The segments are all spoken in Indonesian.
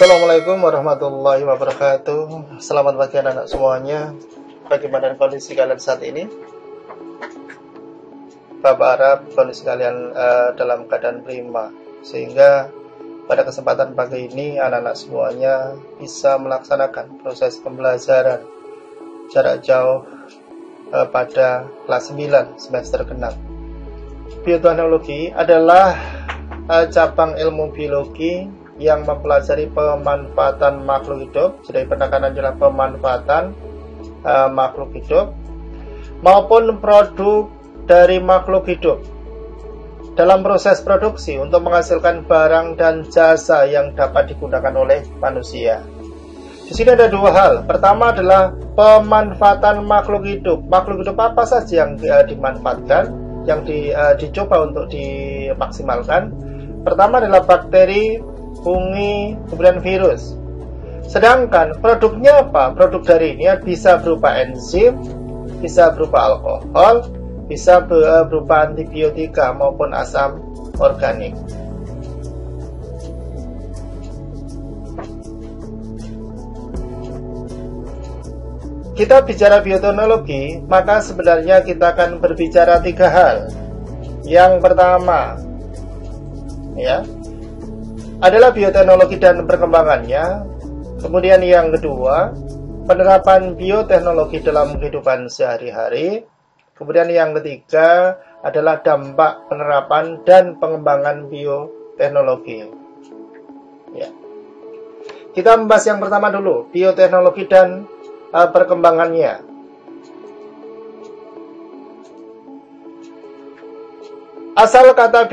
Assalamualaikum warahmatullahi wabarakatuh. Selamat pagi anak-anak semuanya. Bagaimana kondisi kalian saat ini? Bapak harap kondisi kalian dalam keadaan prima, sehingga pada kesempatan pagi ini anak-anak semuanya bisa melaksanakan proses pembelajaran jarak jauh pada kelas 9 semester ke-6. Bioteknologi adalah cabang ilmu biologi yang mempelajari pemanfaatan makhluk hidup. Jadi penekanan adalah pemanfaatan makhluk hidup maupun produk dari makhluk hidup dalam proses produksi untuk menghasilkan barang dan jasa yang dapat digunakan oleh manusia. Di sini ada dua hal. Pertama adalah pemanfaatan makhluk hidup. Makhluk hidup apa saja yang dimanfaatkan, yang dicoba untuk dimaksimalkan? Pertama adalah bakteri, fungi, kemudian virus. Sedangkan produknya apa? Produk dari ini bisa berupa enzim, bisa berupa alkohol, bisa berupa antibiotika maupun asam organik. Kita bicara bioteknologi, maka sebenarnya kita akan berbicara tiga hal. Yang pertama, adalah bioteknologi dan perkembangannya. Kemudian yang kedua, penerapan bioteknologi dalam kehidupan sehari-hari. Kemudian yang ketiga adalah dampak penerapan dan pengembangan bioteknologi. Kita membahas yang pertama dulu, bioteknologi dan perkembangannya. Asal kata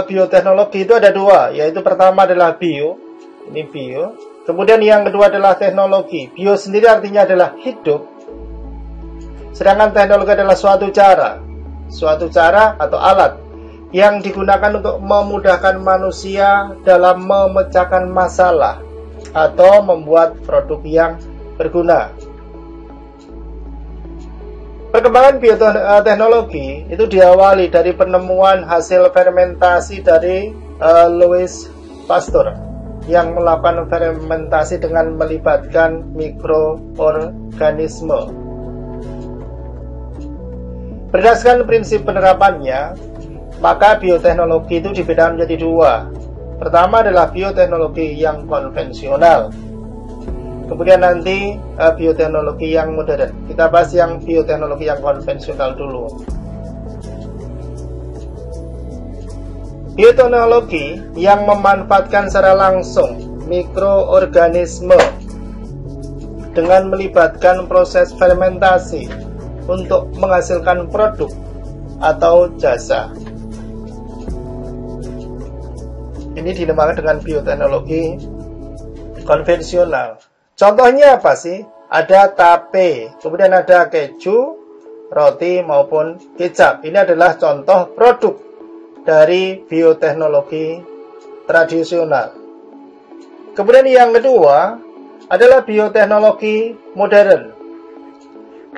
bioteknologi itu ada dua, yaitu pertama adalah bio, ini bio. Kemudian yang kedua adalah teknologi. Bio sendiri artinya adalah hidup, sedangkan teknologi adalah suatu cara atau alat yang digunakan untuk memudahkan manusia dalam memecahkan masalah atau membuat produk yang berguna. Perkembangan bioteknologi itu diawali dari penemuan hasil fermentasi dari Louis Pasteur yang melakukan fermentasi dengan melibatkan mikroorganisme. Berdasarkan prinsip penerapannya, maka bioteknologi itu dibedakan menjadi dua. Pertama adalah bioteknologi yang konvensional. Kemudian nanti bioteknologi yang modern. Kita bahas yang bioteknologi yang konvensional dulu. Bioteknologi yang memanfaatkan secara langsung mikroorganisme dengan melibatkan proses fermentasi untuk menghasilkan produk atau jasa. Ini dinamakan dengan bioteknologi konvensional. Contohnya apa sih? Ada tape, kemudian ada keju, roti maupun kecap. Ini adalah contoh produk dari bioteknologi tradisional. Kemudian yang kedua adalah bioteknologi modern.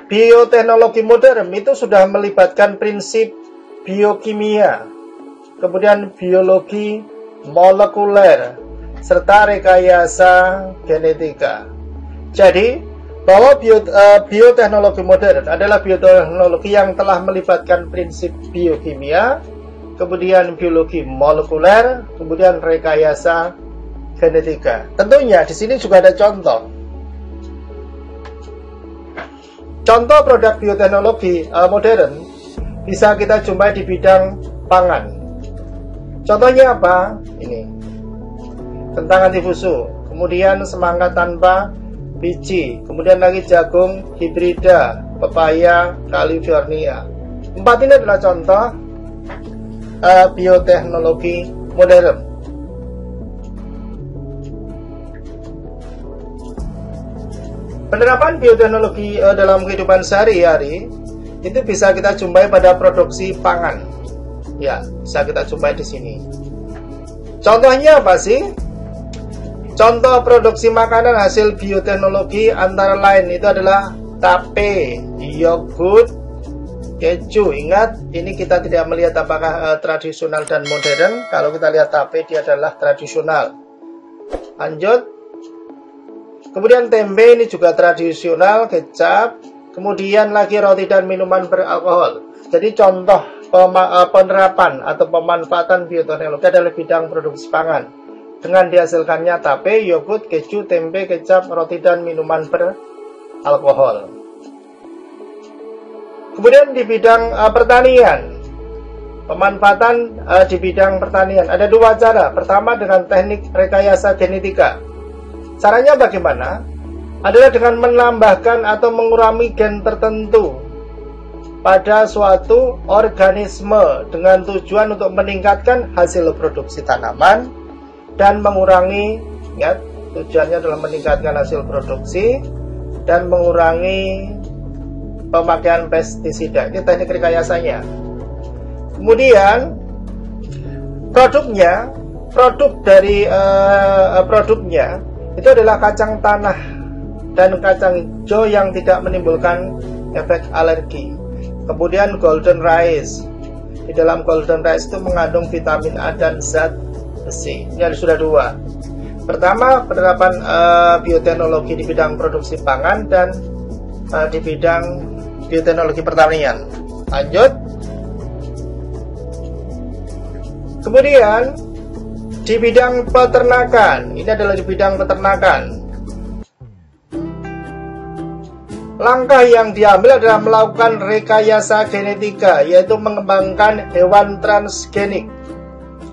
Bioteknologi modern itu sudah melibatkan prinsip biokimia, kemudian biologi molekuler, serta rekayasa genetika. Jadi, bahwa bioteknologi modern adalah bioteknologi yang telah melibatkan prinsip biokimia, kemudian biologi molekuler, kemudian rekayasa genetika. Tentunya di sini juga ada contoh. Contoh produk bioteknologi modern bisa kita jumpai di bidang pangan. Contohnya apa? Ini tentang antifusu, kemudian semangka tanpa biji, kemudian lagi jagung hibrida, pepaya California. 4 ini adalah contoh bioteknologi modern. Penerapan bioteknologi dalam kehidupan sehari-hari itu bisa kita jumpai pada produksi pangan. Ya, bisa kita jumpai di sini. Contohnya apa sih? Contoh produksi makanan hasil bioteknologi antara lain itu adalah tape, yogurt, keju. Ingat, ini kita tidak melihat apakah tradisional dan modern. Kalau kita lihat tape, dia adalah tradisional. Lanjut, Kemudian tempe ini juga tradisional, kecap. Kemudian lagi roti dan minuman beralkohol. Jadi contoh penerapan atau pemanfaatan bioteknologi adalah bidang produksi pangan dengan dihasilkannya tape, yogurt, keju, tempe, kecap, roti dan minuman beralkohol. Kemudian di bidang pertanian, pemanfaatan di bidang pertanian ada dua cara. Pertama dengan teknik rekayasa genetika. Caranya bagaimana? Adalah dengan menambahkan atau mengurangi gen tertentu pada suatu organisme dengan tujuan untuk meningkatkan hasil produksi tanaman dan mengurangi, ya, tujuannya adalah meningkatkan hasil produksi dan mengurangi pemakaian pestisida. Ini teknik rekayasanya. Kemudian produknya itu adalah kacang tanah dan kacang hijau yang tidak menimbulkan efek alergi. Kemudian golden rice. Di dalam golden rice itu mengandung vitamin A dan zat besi. Ini ada sudah dua. Pertama, penerapan bioteknologi di bidang produksi pangan dan di bidang bioteknologi pertanian. Lanjut. Kemudian di bidang peternakan, ini adalah di bidang peternakan. Langkah yang diambil adalah melakukan rekayasa genetika, yaitu mengembangkan hewan transgenik.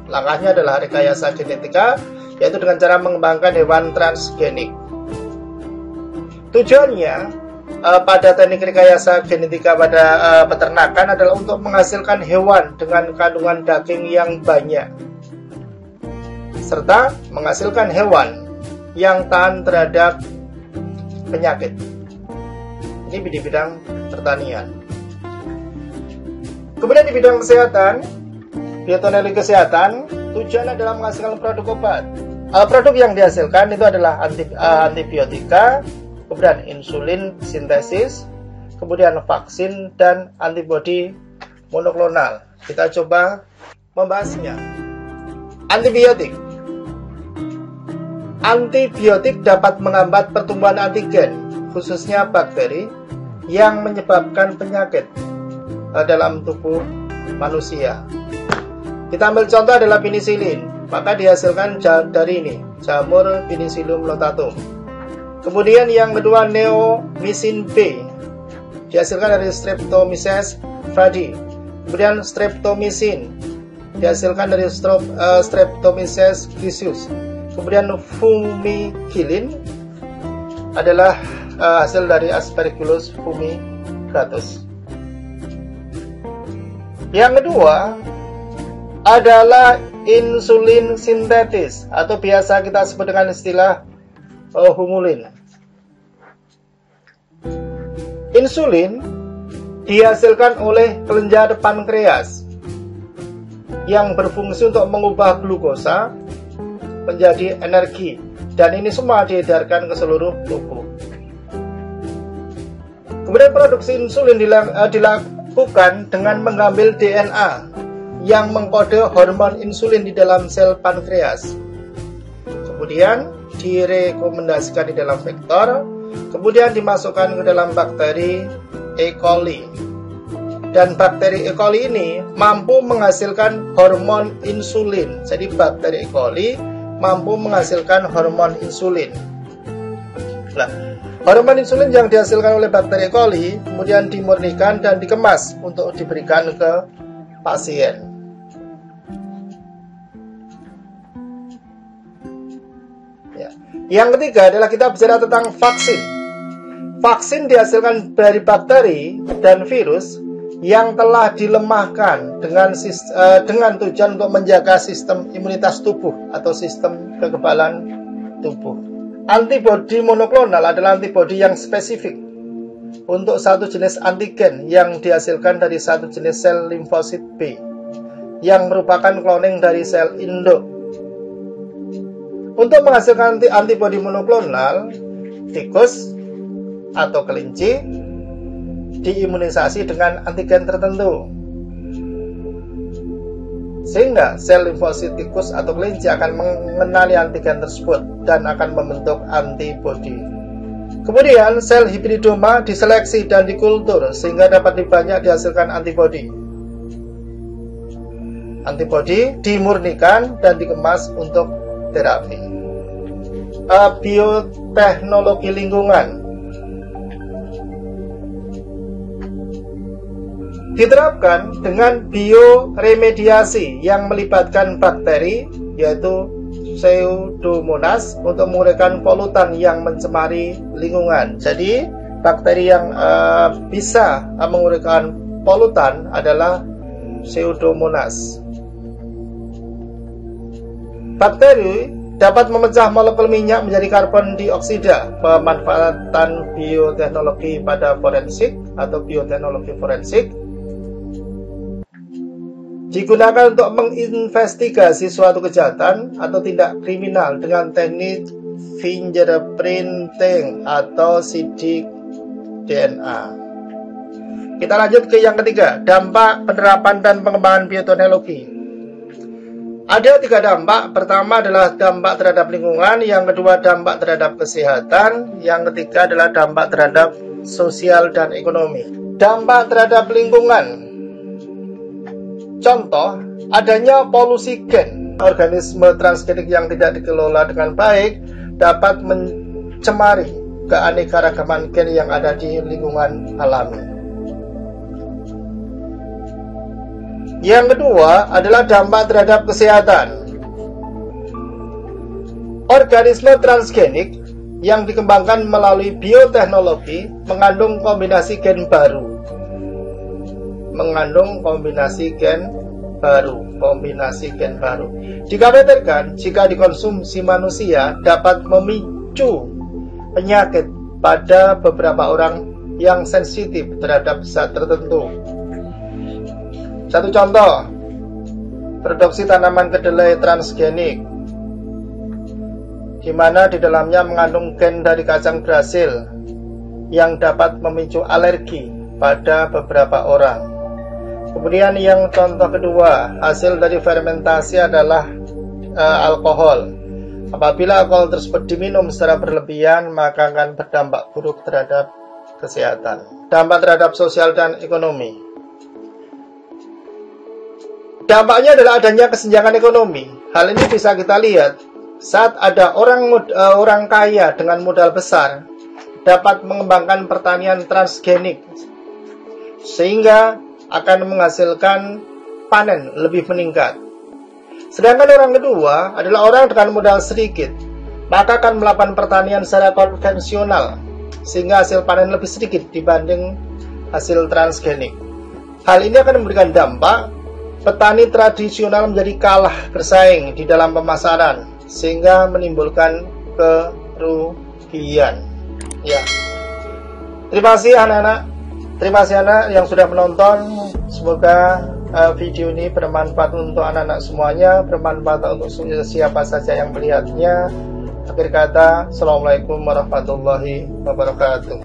Langkahnya adalah rekayasa genetika, yaitu dengan cara mengembangkan hewan transgenik. Tujuannya pada teknik rekayasa genetika pada peternakan adalah untuk menghasilkan hewan dengan kandungan daging yang banyak, serta menghasilkan hewan yang tahan terhadap penyakit. Ini di bidang pertanian. Kemudian di bidang kesehatan, bioteknologi kesehatan, tujuan adalah menghasilkan produk obat. Produk yang dihasilkan itu adalah antibiotika, kemudian insulin sintesis, kemudian vaksin dan antibodi monoklonal. Kita coba membahasnya. Antibiotik. Antibiotik dapat menghambat pertumbuhan antigen, khususnya bakteri, yang menyebabkan penyakit dalam tubuh manusia. Kita ambil contoh adalah penisilin, maka dihasilkan dari ini, jamur Penicillium notatum. Kemudian yang kedua neomycin B, dihasilkan dari Streptomyces fradii. Kemudian streptomycin dihasilkan dari Streptomyces griseus. Kemudian fumigillin adalah hasil dari Aspergillus fumigatus. Yang kedua adalah insulin sintetis atau biasa kita sebut dengan istilah humulin. Insulin dihasilkan oleh kelenjar pankreas yang berfungsi untuk mengubah glukosa menjadi energi, dan ini semua diedarkan ke seluruh tubuh. Kemudian produksi insulin dilakukan dengan mengambil DNA yang mengkode hormon insulin di dalam sel pankreas. Kemudian direkomendasikan di dalam vektor, kemudian dimasukkan ke dalam bakteri E. coli. Dan bakteri E. coli ini mampu menghasilkan hormon insulin. Jadi bakteri E. coli mampu menghasilkan hormon insulin. Nah, hormon insulin yang dihasilkan oleh bakteri E. coli kemudian dimurnikan dan dikemas untuk diberikan ke pasien. Ya. Yang ketiga adalah kita bicara tentang vaksin. Vaksin dihasilkan dari bakteri dan virus yang telah dilemahkan dengan tujuan untuk menjaga sistem imunitas tubuh atau sistem kekebalan tubuh. Antibodi monoklonal adalah antibodi yang spesifik untuk satu jenis antigen yang dihasilkan dari satu jenis sel limfosit B yang merupakan kloning dari sel induk. Untuk menghasilkan antibodi monoklonal, tikus atau kelinci diimunisasi dengan antigen tertentu. sehingga sel limfosit tikus atau kelinci akan mengenali antigen tersebut dan akan membentuk antibodi. Kemudian sel hibridoma diseleksi dan dikultur sehingga dapat banyak dihasilkan antibodi. Antibodi dimurnikan dan dikemas untuk terapi. Bioteknologi lingkungan diterapkan dengan bioremediasi yang melibatkan bakteri, yaitu Pseudomonas, untuk menguraikan polutan yang mencemari lingkungan. Jadi bakteri yang bisa menguraikan polutan adalah Pseudomonas. Bakteri dapat memecah molekul minyak menjadi karbon dioksida. Pemanfaatan bioteknologi pada forensik atau bioteknologi forensik digunakan untuk menginvestigasi suatu kejahatan atau tindak kriminal dengan teknik fingerprinting atau sidik DNA. Kita lanjut ke yang ketiga, dampak penerapan dan pengembangan bioteknologi. Ada 3 dampak. Pertama adalah dampak terhadap lingkungan, yang kedua dampak terhadap kesehatan, yang ketiga adalah dampak terhadap sosial dan ekonomi. Dampak terhadap lingkungan. Contoh, adanya polusi gen. Organisme transgenik yang tidak dikelola dengan baik dapat mencemari keanekaragaman gen yang ada di lingkungan alami. Yang kedua adalah dampak terhadap kesehatan. Organisme transgenik yang dikembangkan melalui bioteknologi mengandung kombinasi gen baru. Dikhawatirkan jika dikonsumsi manusia dapat memicu penyakit pada beberapa orang yang sensitif terhadap zat tertentu. Satu contoh, produksi tanaman kedelai transgenik, di mana di dalamnya mengandung gen dari kacang Brasil yang dapat memicu alergi pada beberapa orang. Kemudian yang contoh kedua, hasil dari fermentasi adalah alkohol. Apabila alkohol tersebut diminum secara berlebihan, maka akan berdampak buruk terhadap kesehatan. Dampak terhadap sosial dan ekonomi. Dampaknya adalah adanya kesenjangan ekonomi. Hal ini bisa kita lihat saat ada orang kaya dengan modal besar dapat mengembangkan pertanian transgenik, sehingga akan menghasilkan panen lebih meningkat. Sedangkan orang kedua adalah orang dengan modal sedikit, maka akan melakukan pertanian secara konvensional, sehingga hasil panen lebih sedikit dibanding hasil transgenik. Hal ini akan memberikan dampak petani tradisional menjadi kalah bersaing di dalam pemasaran, sehingga menimbulkan kerugian. Ya. Terima kasih anak-anak. Terima kasih anak yang sudah menonton. Semoga video ini bermanfaat untuk anak-anak semuanya, bermanfaat untuk siapa saja yang melihatnya. Akhir kata, Assalamualaikum warahmatullahi wabarakatuh.